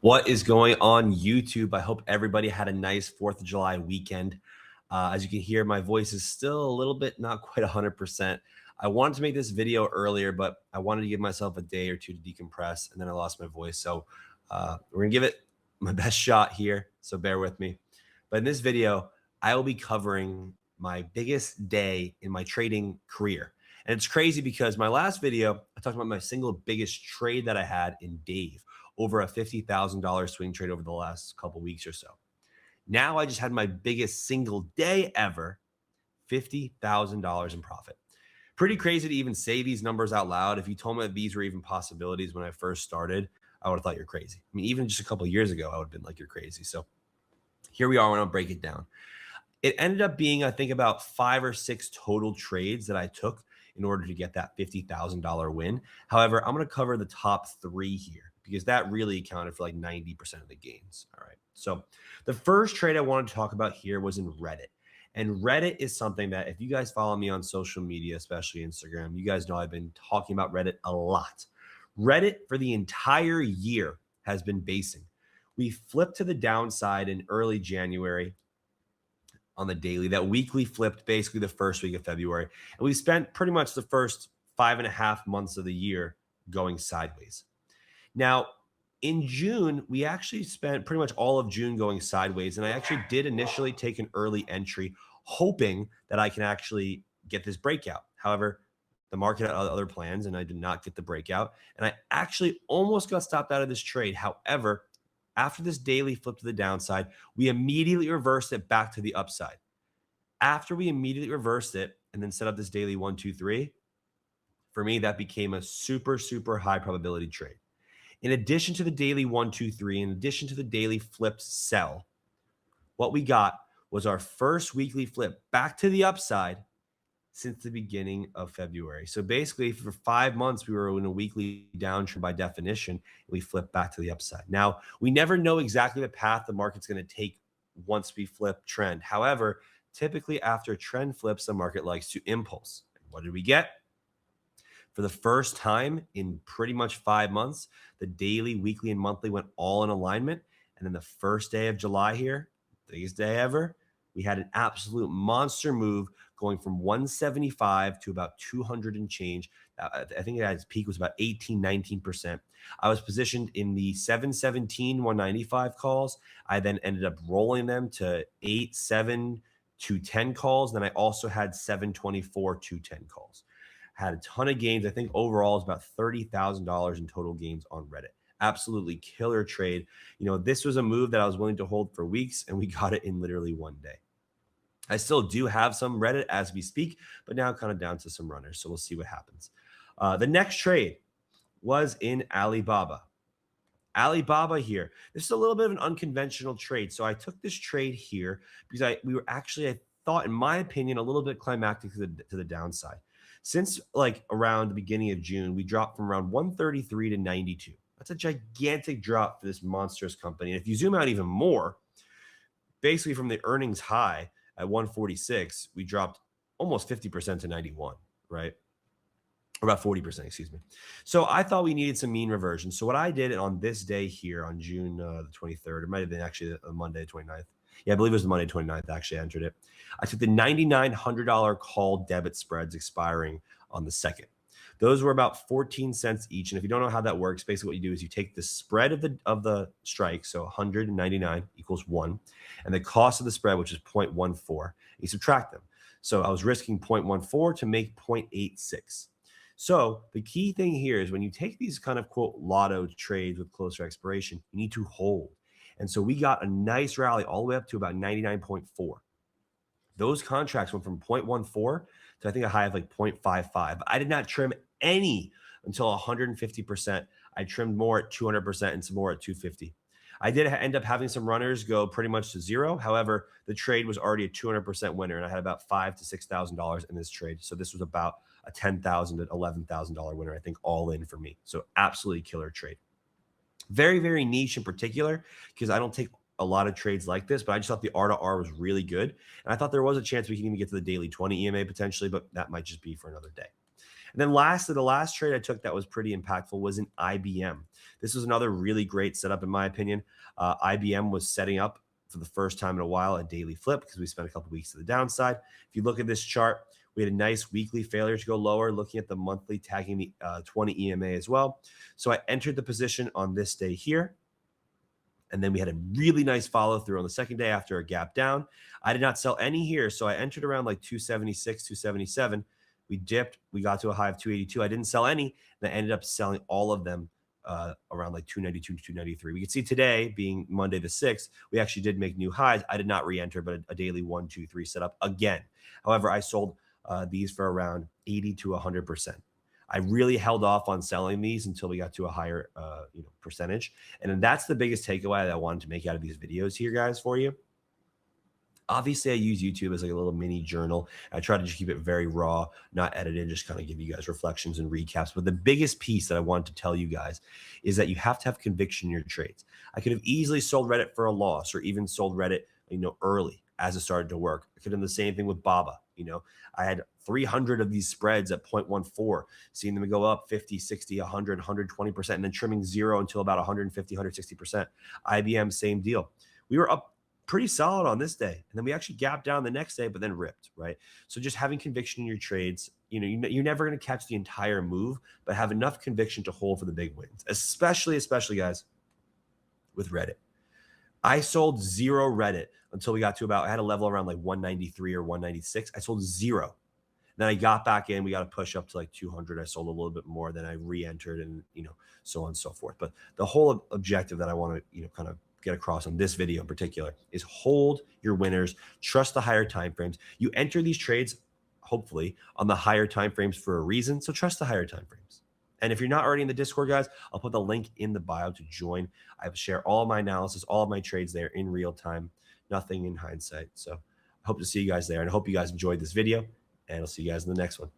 What is going on YouTube? I hope everybody had a nice 4th of July weekend. As you can hear, my voice is still a little bit not quite 100%. I wanted to make this video earlier, but I wanted to give myself a day or two to decompress, and then I lost my voice. So we're going to give it my best shot here, so bear with me. But in this video, I will be covering my biggest day in my trading career. And it's crazy because my last video, I talked about my single biggest trade that I had in Dave, over a $50,000 swing trade over the last couple weeks or so. Now I just had my biggest single day ever, $50,000 in profit. Pretty crazy to even say these numbers out loud. If you told me that these were even possibilities when I first started, I would have thought you're crazy. I mean, even just a couple of years ago, I would have been like, you're crazy. So here we are when I'll break it down. It ended up being, I think, about 5 or 6 total trades that I took in order to get that $50,000 win. However, I'm going to cover the top 3 here because that really accounted for like 90% of the gains. All right. So the first trade I wanted to talk about here was in Reddit. And Reddit is something that if you guys follow me on social media, especially Instagram, you guys know I've been talking about Reddit a lot. Reddit for the entire year has been basing. We flipped to the downside in early January on the daily. That weekly flipped basically the first week of February. And we spent pretty much the first 5.5 months of the year going sideways. Now, in June, we actually spent pretty much all of June going sideways. And I actually did initially take an early entry, hoping that I can actually get this breakout. However, the market had other plans and I did not get the breakout. And I actually almost got stopped out of this trade. However, after this daily flip to the downside, we immediately reversed it back to the upside. After we immediately reversed it and then set up this daily 1, 2, 3, for me, that became a super, super high probability trade. In addition to the daily 1, 2, 3, in addition to the daily flipped sell, what we got was our first weekly flip back to the upside since the beginning of February. So basically, for 5 months, we were in a weekly downtrend by definition. We flipped back to the upside. Now, we never know exactly the path the market's going to take once we flip trend. However, typically after trend flips, the market likes to impulse. What did we get? For the first time in pretty much 5 months, the daily, weekly, and monthly went all in alignment. And then the first day of July here, biggest day ever, we had an absolute monster move going from 175 to about 200 and change. I think its peak was about 18, 19%. I was positioned in the 717, 195 calls. I then ended up rolling them to 8, 7, 210 calls. Then I also had 724, 210 calls. Had a ton of gains. I think overall it's about $30,000 in total gains on Reddit. Absolutely killer trade. You know, this was a move that I was willing to hold for weeks, and we got it in literally one day. I still do have some Reddit as we speak, but now kind of down to some runners. So we'll see what happens. The next trade was in Alibaba. Alibaba here. This is a little bit of an unconventional trade. So I took this trade here because we were actually, I thought, in my opinion, a little bit climactic to the downside. Since like around the beginning of June, we dropped from around 133 to 92. That's a gigantic drop for this monstrous company. And if you zoom out even more, basically from the earnings high at 146, we dropped almost 50% to 91, right? Or about 40%, excuse me. So I thought we needed some mean reversion. So what I did on this day here on June the 23rd, it might have been actually the Monday 29th. Yeah, I believe it was the Monday 29th. I actually entered it. I took the $9,900 call debit spreads expiring on the 2nd. Those were about 14 cents each. And if you don't know how that works, basically what you do is you take the spread of the strike, so 199 equals 1, and the cost of the spread, which is 0.14, you subtract them. So I was risking 0.14 to make 0.86. So the key thing here is when you take these kind of quote lotto trades with closer expiration, you need to hold. And so we got a nice rally all the way up to about 99.4. Those contracts went from 0.14 to I think a high of like 0.55. I did not trim any until 150%. I trimmed more at 200% and some more at 250. I did end up having some runners go pretty much to zero. However, the trade was already a 200% winner, and I had about $5,000 to $6,000 in this trade. So this was about a $10,000 to $11,000 winner, I think, all in for me. So absolutely killer trade. Very, very niche in particular because I don't take a lot of trades like this, but I just thought the R to R was really good. And I thought there was a chance we can even get to the daily 20 EMA potentially, but that might just be for another day. And then lastly, the last trade I took that was pretty impactful was in IBM. This was another really great setup, in my opinion. IBM was setting up for the first time in a while a daily flip because we spent a couple weeks to the downside. If you look at this chart, we had a nice weekly failure to go lower, looking at the monthly, tagging the 20 EMA as well. So I entered the position on this day here. And then we had a really nice follow through on the second day after a gap down. I did not sell any here. So I entered around like 276, 277. We dipped. We got to a high of 282. I didn't sell any. And I ended up selling all of them around like 292 to 293. We can see today, being Monday the 6th, we actually did make new highs. I did not re-enter, but a daily 1, 2, 3 setup again. However, I sold these for around 80 to 100%. I really held off on selling these until we got to a higher, percentage. And then that's the biggest takeaway that I wanted to make out of these videos here, guys, for you. Obviously, I use YouTube as like a little mini journal. I try to just keep it very raw, not edited, just kind of give you guys reflections and recaps. But the biggest piece that I wanted to tell you guys is that you have to have conviction in your trades. I could have easily sold Reddit for a loss or even sold Reddit, early as it started to work. I could have done the same thing with Baba. I had 300 of these spreads at 0.14, seeing them go up 50, 60, 100, 120%, and then trimming zero until about 150, 160%. IBM, same deal. We were up pretty solid on this day, and then we actually gapped down the next day, but then ripped, right? So just having conviction in your trades, you're never going to catch the entire move, but have enough conviction to hold for the big wins, especially guys, with Reddit. I sold zero Reddit until we got to I had a level around like 193 or 196. I sold zero. Then I got back in. We got to push up to like 200. I sold a little bit more. Then I re-entered and, so on and so forth. But the whole objective that I want to, kind of get across on this video in particular is hold your winners, trust the higher time frames. You enter these trades, hopefully, on the higher time frames for a reason. So trust the higher time frames. And if you're not already in the Discord, guys, I'll put the link in the bio to join. I share all of my analysis, all of my trades there in real time, nothing in hindsight. So I hope to see you guys there, and I hope you guys enjoyed this video, and I'll see you guys in the next one.